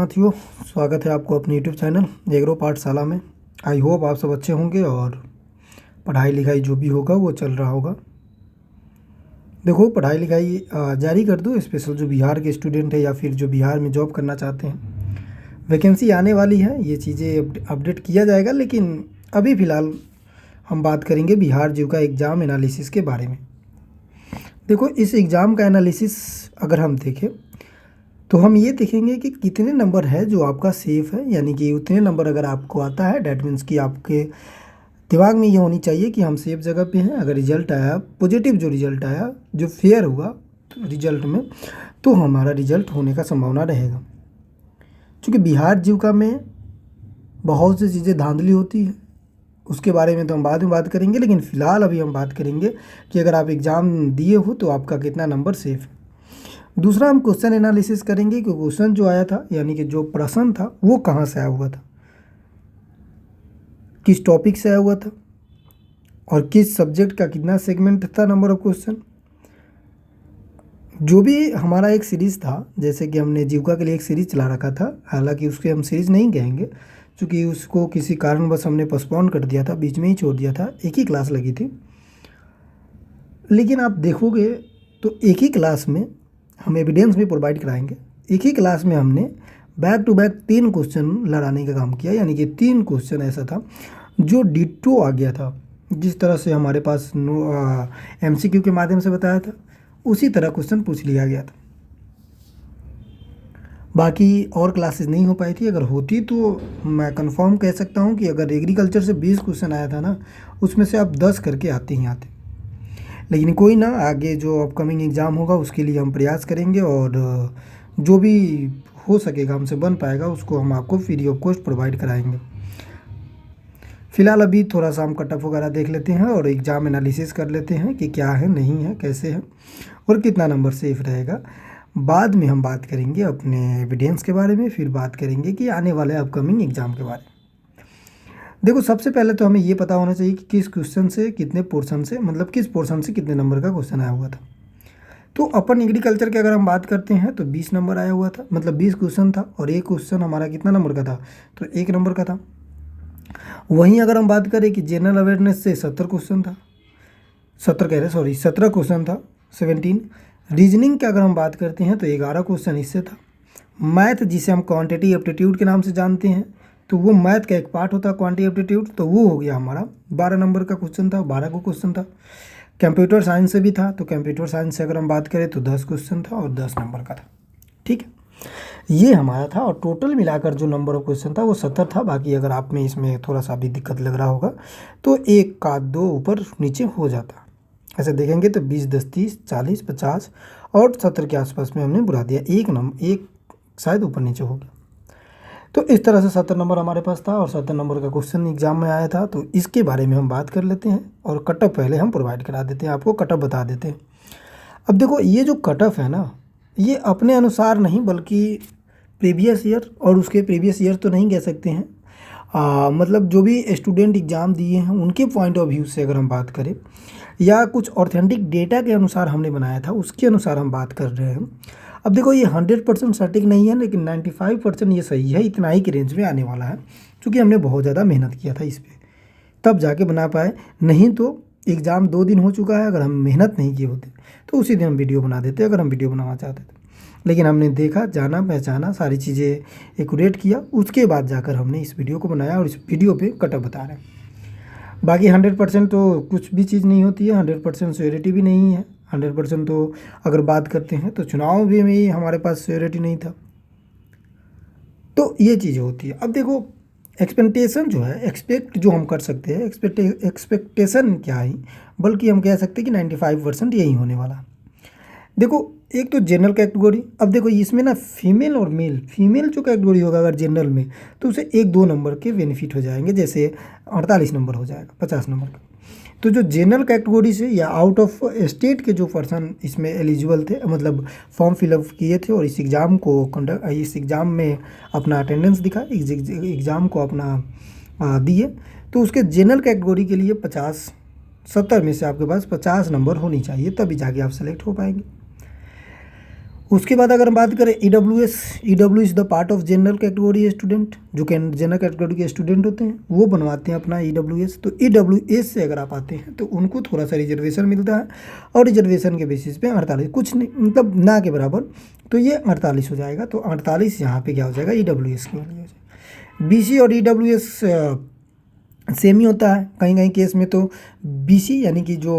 साथियों, स्वागत है आपको अपने यूट्यूब चैनल एग्रो पाठशाला में। आई होप आप सब अच्छे होंगे और पढ़ाई लिखाई जो भी होगा वो चल रहा होगा। देखो, पढ़ाई लिखाई जारी कर दो। स्पेशल जो बिहार के स्टूडेंट है या फिर जो बिहार में जॉब करना चाहते हैं, वैकेंसी आने वाली है, ये चीज़ें अपडेट किया जाएगा। लेकिन अभी फ़िलहाल हम बात करेंगे बिहार जीविका एग्ज़ाम एनालिसिस के बारे में। देखो, इस एग्ज़ाम का एनालिसिस अगर हम देखें तो हम ये देखेंगे कि कितने नंबर है जो आपका सेफ़ है, यानी कि उतने नंबर अगर आपको आता है, डैट मीन्स कि आपके दिमाग में ये होनी चाहिए कि हम सेफ जगह पे हैं। अगर रिज़ल्ट आया पॉजिटिव, जो रिज़ल्ट आया, जो फेयर हुआ रिज़ल्ट में, तो हमारा रिज़ल्ट होने का संभावना रहेगा। क्योंकि बिहार जीविका में बहुत सी चीज़ें धांधली होती है, उसके बारे में तो हम बाद में बात करेंगे। लेकिन फ़िलहाल अभी हम बात करेंगे कि अगर आप एग्ज़ाम दिए हो तो आपका कितना नंबर सेफ़ है। दूसरा, हम क्वेश्चन एनालिसिस करेंगे कि क्वेश्चन जो आया था, यानी कि जो प्रश्न था, वो कहाँ से आया हुआ था, किस टॉपिक से आया हुआ था और किस सब्जेक्ट का कितना सेगमेंट था, नंबर ऑफ क्वेश्चन। जो भी हमारा एक सीरीज़ था, जैसे कि हमने जीविका के लिए एक सीरीज़ चला रखा था, हालांकि उसके हम सीरीज़ नहीं कहेंगे क्योंकि उसको किसी कारणवश हमने पोस्टपोन कर दिया था, बीच में ही छोड़ दिया था। एक ही क्लास लगी थी। लेकिन आप देखोगे तो एक ही क्लास में हम एविडेंस भी प्रोवाइड कराएंगे। एक ही क्लास में हमने बैक टू बैक 3 क्वेश्चन लड़ाने का काम किया, यानी कि 3 क्वेश्चन ऐसा था जो डिट्टो आ गया था। जिस तरह से हमारे पास MCQ के माध्यम से बताया था, उसी तरह क्वेश्चन पूछ लिया गया था। बाकी और क्लासेस नहीं हो पाई थी। अगर होती तो मैं कंफर्म कह सकता हूँ कि अगर एग्रीकल्चर से 20 क्वेश्चन आया था ना, उसमें से आप 10 करके आते ही आते। लेकिन कोई ना, आगे जो अपकमिंग एग्ज़ाम होगा उसके लिए हम प्रयास करेंगे और जो भी हो सकेगा, हमसे बन पाएगा, उसको हम आपको फ्री ऑफ कॉस्ट प्रोवाइड कराएंगे। फ़िलहाल अभी थोड़ा सा हम कट ऑफ वगैरह देख लेते हैं और एग्ज़ाम एनालिसिस कर लेते हैं कि क्या है, नहीं है, कैसे है और कितना नंबर सेफ रहेगा। बाद में हम बात करेंगे अपने एविडेंस के बारे में, फिर बात करेंगे कि आने वाले अपकमिंग एग्ज़ाम के बारे में। देखो, सबसे पहले तो हमें ये पता होना चाहिए कि किस क्वेश्चन से कितने पोर्शन से, मतलब किस पोर्शन से कितने नंबर का क्वेश्चन आया हुआ था। तो अपन एग्रीकल्चर की अगर हम बात करते हैं तो 20 नंबर आया हुआ था, मतलब 20 क्वेश्चन था और एक क्वेश्चन हमारा कितना नंबर का था, तो 1 नंबर का था। वहीं अगर हम बात करें कि जनरल अवेयरनेस से 70 क्वेश्चन था, 17 क्वेश्चन था, 17। रीजनिंग की अगर हम बात करते हैं तो 11 क्वेश्चन इससे था। मैथ, जिसे हम क्वांटिटी एप्टीट्यूड के नाम से जानते हैं, तो वो मैथ का एक पार्ट होता है क्वांटिटी एप्टीट्यूड, तो वो हो गया हमारा 12 नंबर का क्वेश्चन था, 12 को क्वेश्चन था। कंप्यूटर साइंस से भी था, तो कंप्यूटर साइंस से अगर हम बात करें तो 10 क्वेश्चन था और 10 नंबर का था। ठीक है, ये हमारा था और टोटल मिलाकर जो नंबर ऑफ क्वेश्चन था वो 70 था। बाकी अगर आप में इसमें थोड़ा सा भी दिक्कत लग रहा होगा तो एक का 2 ऊपर नीचे हो जाता। ऐसे देखेंगे तो 20, 10, 30, 40, 50 और 70 के आसपास में हमने बुला दिया। एक शायद ऊपर नीचे हो गया। तो इस तरह से 70 नंबर हमारे पास था और 70 नंबर का क्वेश्चन एग्जाम में आया था। तो इसके बारे में हम बात कर लेते हैं और कट ऑफ पहले हम प्रोवाइड करा देते हैं, आपको कट ऑफ बता देते हैं। अब देखो, ये जो कट ऑफ है ना, ये अपने अनुसार नहीं बल्कि प्रीवियस ईयर, और उसके प्रीवियस ईयर तो नहीं कह सकते हैं, मतलब जो भी स्टूडेंट एग्ज़ाम दिए हैं उनके पॉइंट ऑफ व्यू से अगर हम बात करें या कुछ ऑथेंटिक डेटा के अनुसार हमने बनाया था, उसके अनुसार हम बात कर रहे हैं। अब देखो, ये 100% सटीक नहीं है, लेकिन 95% ये सही है, इतना ही की रेंज में आने वाला है। क्योंकि हमने बहुत ज़्यादा मेहनत किया था इस पर, तब जाके बना पाए। नहीं तो एग्ज़ाम 2 दिन हो चुका है, अगर हम मेहनत नहीं किए होते तो उसी दिन हम वीडियो बना देते, अगर हम वीडियो बनाना चाहते थे। लेकिन हमने देखा, जाना, पहचाना, सारी चीज़ें एक्यूरेट किया, उसके बाद जाकर हमने इस वीडियो को बनाया और इस वीडियो पे कट ऑफ बता रहे हैं। बाकी 100% तो कुछ भी चीज़ नहीं होती है, 100% श्योरिटी भी नहीं है। 100% तो अगर बात करते हैं तो चुनाव भी में ही हमारे पास श्योरिटी नहीं था। तो ये चीज़ें होती है। अब देखो, एक्सपेक्टेशन जो है, एक्सपेक्ट जो हम कर सकते हैं, एक्सपेक्टेशन क्या है, बल्कि हम कह सकते हैं कि 95% यही होने वाला। देखो, एक तो जनरल कैटेगरी, अब देखो इसमें ना फीमेल और मेल, फीमेल जो कैटेगरी होगा अगर जनरल में, तो उसे 1-2 नंबर के बेनिफिट हो जाएंगे, जैसे 48 नंबर हो जाएगा 50 नंबर का। तो जो जनरल कैटेगरी से या आउट ऑफ स्टेट के जो पर्सन इसमें एलिजिबल थे, मतलब फॉर्म फिलअप किए थे और इस एग्ज़ाम में अपना अटेंडेंस दिखा, एग्ज़ाम को अपना दिए, तो उसके जनरल कैटेगरी के लिए 70 में से आपके पास 50 नंबर होनी चाहिए, तभी जाके आप सेलेक्ट हो पाएंगे। उसके बाद अगर हम बात करें EWS, EW is the part of general category student, जो जनरल कैटेगरी के स्टूडेंट होते हैं वो बनवाते हैं अपना EWS। तो EWS से अगर आप आते हैं तो उनको थोड़ा सा रिजर्वेशन मिलता है, और रिजर्वेशन के बेसिस पे 48, कुछ नहीं मतलब ना के बराबर, तो ये 48 हो जाएगा। तो 48 यहाँ पे क्या हो जाएगा, EWS के लिए हो जाएगा। BC और EWS सेम ही होता है, कहीं कहीं केस में तो BC यानी कि जो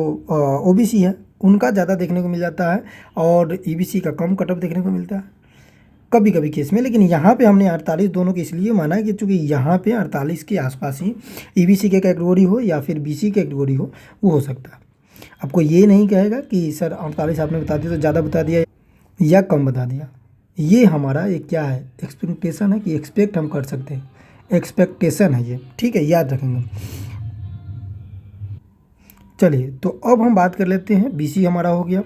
OBC है उनका ज़्यादा देखने को मिल जाता है, और EBC का कम कटअप देखने को मिलता है कभी कभी केस में। लेकिन यहाँ पे हमने 48 दोनों के इसलिए माना है कि चूँकि यहाँ पे 48 के आसपास ही EBC के कैटेगरी हो या फिर BC कैटेगरी हो, वो हो सकता है। आपको ये नहीं कहेगा कि सर 48 आपने बता दिया तो ज़्यादा बता दिया या कम बता दिया। ये हमारा एक क्या है, एक्सपेक्टेशन है कि एक्सपेक्ट हम कर सकते हैं, एक्सपेक्टेशन है ये, ठीक है, याद रखेंगे। चलिए तो अब हम बात कर लेते हैं, BC हमारा हो गया।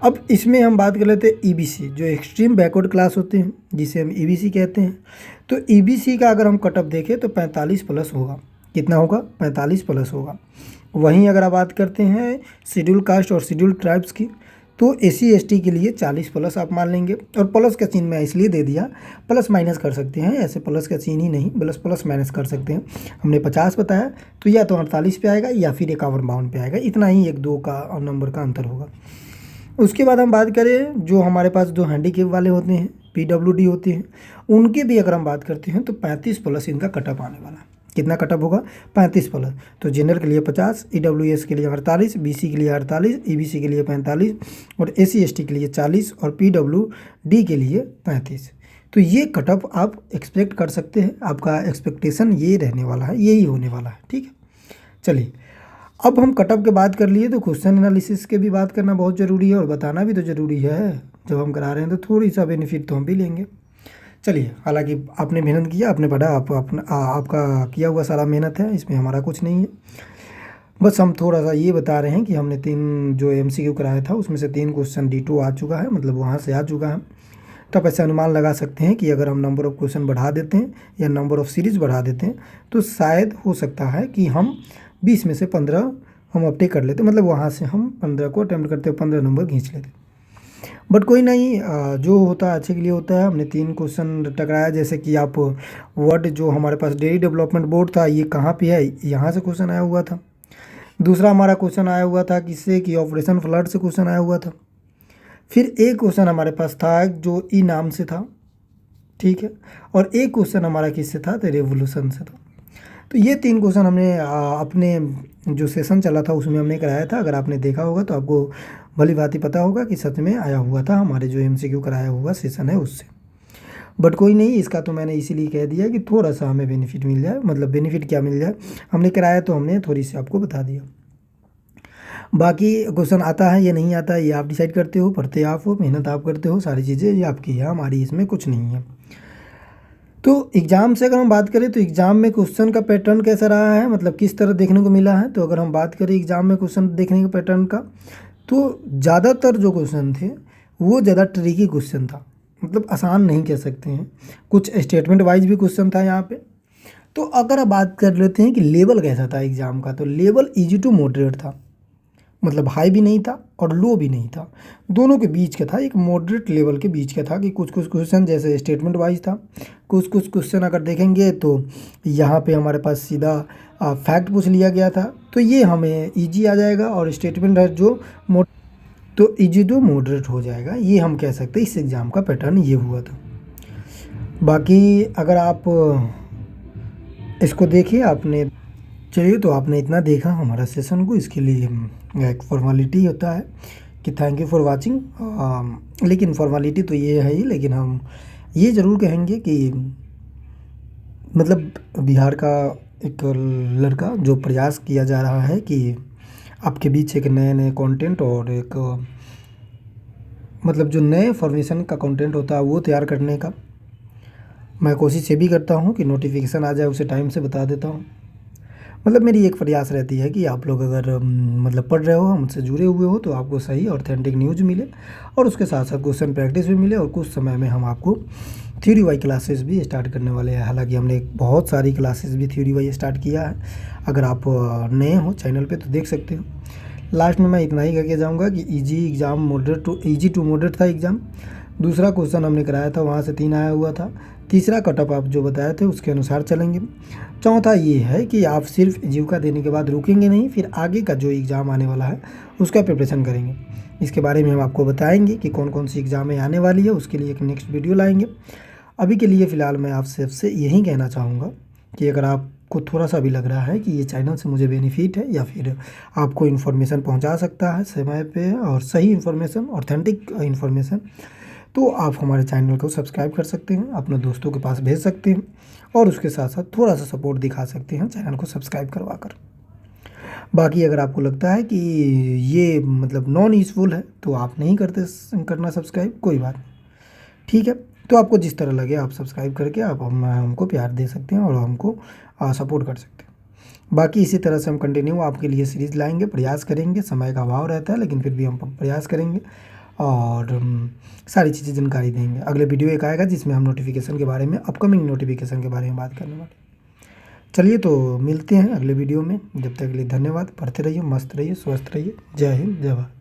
अब इसमें हम बात कर लेते हैं EBC, जो एक्सट्रीम बैकवर्ड क्लास होते हैं जिसे हम EBC कहते हैं। तो EBC का अगर हम कटअप देखें तो 45 प्लस होगा। कितना होगा, 45 प्लस होगा। वहीं अगर आप बात करते हैं शेड्यूल कास्ट और शेड्यूल ट्राइब्स की, तो SC ST के लिए 40 प्लस आप मान लेंगे। और प्लस का चिन्ह मैं इसलिए दे दिया, प्लस माइनस कर सकते हैं, ऐसे प्लस का चिन्ह ही नहीं, प्लस प्लस माइनस कर सकते हैं। हमने 50 बताया तो या तो 48 पे आएगा या फिर 51-52 पे आएगा, इतना ही 1-2 का नंबर का अंतर होगा। उसके बाद हम बात करें जो हमारे पास जो हैंडीकेप वाले होते हैं, PWD होते हैं, उनके भी अगर हम बात करते हैं तो 35 प्लस इनका कटअप आने वाला है। कितना कटअप होगा, 35 प्लस। तो जनरल के लिए 50, EWS के लिए 48, BC के लिए 48, EBC के लिए 45 और SC ST के लिए 40 और PWD के लिए 35। तो ये कटअप आप एक्सपेक्ट कर सकते हैं, आपका एक्सपेक्टेशन ये रहने वाला है, यही होने वाला है, ठीक है। चलिए अब हम कटअप के बात कर लिए तो क्वेश्चन एनालिसिस के भी बात करना बहुत ज़रूरी है, और बताना भी तो ज़रूरी है। जब हम करा रहे हैं तो थोड़ी सा बेनिफिट तो हम भी लेंगे। चलिए, हालांकि आपने मेहनत किया, आपने पढ़ा, आपका किया हुआ सारा मेहनत है, इसमें हमारा कुछ नहीं है। बस हम थोड़ा सा ये बता रहे हैं कि हमने 3 जो MCQ कराया था उसमें से 3 क्वेश्चन D2 आ चुका है, मतलब वहाँ से आ चुका है। तो आप ऐसे अनुमान लगा सकते हैं कि अगर हम नंबर ऑफ़ क्वेश्चन बढ़ा देते हैं या नंबर ऑफ़ सीरीज़ बढ़ा देते हैं तो शायद हो सकता है कि हम 20 में से 15 हम अपटेक कर लेते, मतलब वहाँ से हम 15 को अटैम्प्ट करते हुए 15 नंबर खींच लेते। बट कोई नहीं, जो होता है अच्छे के लिए होता है। हमने 3 क्वेश्चन टकराया, जैसे कि आप वर्ड जो हमारे पास डेयरी डेवलपमेंट बोर्ड था ये कहाँ पे है, यहाँ से क्वेश्चन आया हुआ था। दूसरा हमारा क्वेश्चन आया हुआ था किससे, कि ऑपरेशन फ्लड से क्वेश्चन आया हुआ था। फिर एक क्वेश्चन हमारे पास था जो ई नाम से था, ठीक है, और एक क्वेश्चन हमारा किससे था, तो रेवोल्यूशन से था। तो ये 3 क्वेश्चन हमने अपने जो सेशन चला था उसमें हमने कराया था। अगर आपने देखा होगा तो आपको भली भांति पता होगा कि सच में आया हुआ था, हमारे जो MCQ कराया हुआ सेशन है उससे। बट कोई नहीं, इसका तो मैंने इसीलिए कह दिया कि थोड़ा सा हमें बेनिफिट मिल जाए, मतलब बेनिफिट क्या मिल जाए, हमने कराया तो हमने थोड़ी सी आपको बता दिया। बाकी क्वेश्चन आता है या नहीं आता है ये आप डिसाइड करते हो, पढ़ते आप हो, मेहनत आप करते हो, सारी चीज़ें ये आपकी है, हमारी इसमें कुछ नहीं है। तो एग्ज़ाम से अगर हम बात करें तो एग्ज़ाम में क्वेश्चन का पैटर्न कैसा रहा है, मतलब किस तरह देखने को मिला है। तो अगर हम बात करें एग्ज़ाम में क्वेश्चन देखने के पैटर्न का, तो ज़्यादातर जो क्वेश्चन थे वो ज़्यादा ट्रिकी क्वेश्चन था, मतलब आसान नहीं कह सकते हैं। कुछ स्टेटमेंट वाइज भी क्वेश्चन था यहाँ पे। तो अगर आप बात कर लेते हैं कि लेवल कैसा था एग्ज़ाम का, तो लेवल ईजी टू मॉडरेट था, मतलब हाई भी नहीं था और लो भी नहीं था, दोनों के बीच का था, एक मॉडरेट लेवल के बीच का था। कि कुछ कुछ क्वेश्चन जैसे स्टेटमेंट वाइज था, कुछ कुछ क्वेश्चन अगर देखेंगे तो यहाँ पे हमारे पास सीधा फैक्ट पूछ लिया गया था, तो ये हमें इजी आ जाएगा। और स्टेटमेंट है जो तो इजी टू मॉडरेट हो जाएगा, ये हम कह सकते हैं। इस एग्ज़ाम का पैटर्न ये हुआ था। बाकी अगर आप इसको देखिए, आपने चलिए तो आपने इतना देखा हमारा सेशन को, इसके लिए एक फॉर्मेलिटी होता है कि थैंक यू फॉर वाचिंग। लेकिन फॉर्मेलिटी तो ये है ही, लेकिन हम ये ज़रूर कहेंगे कि मतलब बिहार का एक लड़का जो प्रयास किया जा रहा है कि आपके बीच एक नए नए कंटेंट और एक मतलब जो नए फॉर्मेशन का कंटेंट होता है वो तैयार करने का मैं कोशिश ये भी करता हूँ कि नोटिफिकेशन आ जाए उसे टाइम से बता देता हूँ। मतलब मेरी एक प्रयास रहती है कि आप लोग अगर मतलब पढ़ रहे हो, हमसे जुड़े हुए हो, तो आपको सही ऑथेंटिक न्यूज़ मिले और उसके साथ साथ क्वेश्चन प्रैक्टिस भी मिले। और कुछ समय में हम आपको थ्योरी वाई क्लासेस भी स्टार्ट करने वाले हैं। हालांकि हमने बहुत सारी क्लासेस भी थ्योरी वाई स्टार्ट किया है, अगर आप नए हो चैनल पे तो देख सकते हो। लास्ट में मैं इतना ही करके जाऊँगा कि easy exam moderate to easy to moderate था एग्ज़ाम। दूसरा क्वेश्चन हमने कराया था वहाँ से 3 आया हुआ था। तीसरा कट ऑफ आप जो बताए थे उसके अनुसार चलेंगे। चौथा ये है कि आप सिर्फ जीविका देने के बाद रुकेंगे नहीं, फिर आगे का जो एग्ज़ाम आने वाला है उसका प्रिपरेशन करेंगे। इसके बारे में हम आपको बताएंगे कि कौन कौन सी एग्ज़ामें आने वाली है, उसके लिए एक नेक्स्ट वीडियो लाएंगे। अभी के लिए फ़िलहाल मैं आपसे यही कहना चाहूँगा कि अगर आपको थोड़ा सा भी लग रहा है कि ये चैनल से मुझे बेनिफिट है या फिर आपको इन्फॉर्मेशन पहुंचा सकता है समय पे और सही इन्फॉर्मेशन, ऑथेंटिक इन्फॉर्मेशन, तो आप हमारे चैनल को सब्सक्राइब कर सकते हैं, अपने दोस्तों के पास भेज सकते हैं और उसके साथ साथ थोड़ा सा सपोर्ट दिखा सकते हैं चैनल को सब्सक्राइब करवा कर। बाकी अगर आपको लगता है कि ये मतलब नॉन यूज़फुल है तो आप नहीं करना सब्सक्राइब, कोई बात नहीं, ठीक है। तो आपको जिस तरह लगे आप सब्सक्राइब करके आप हमको प्यार दे सकते हैं और हमको सपोर्ट कर सकते हैं। बाकी इसी तरह से हम कंटिन्यू आपके लिए सीरीज़ लाएंगे, प्रयास करेंगे, समय का अभाव रहता है लेकिन फिर भी हम प्रयास करेंगे और सारी चीज़ें जानकारी देंगे। अगले वीडियो एक आएगा जिसमें हम नोटिफिकेशन के बारे में, अपकमिंग नोटिफिकेशन के बारे में बात करने वाले। चलिए तो मिलते हैं अगले वीडियो में, जब तक के लिए धन्यवाद। पढ़ते रहिए, मस्त रहिए, स्वस्थ रहिए। जय हिंद, जय भारत।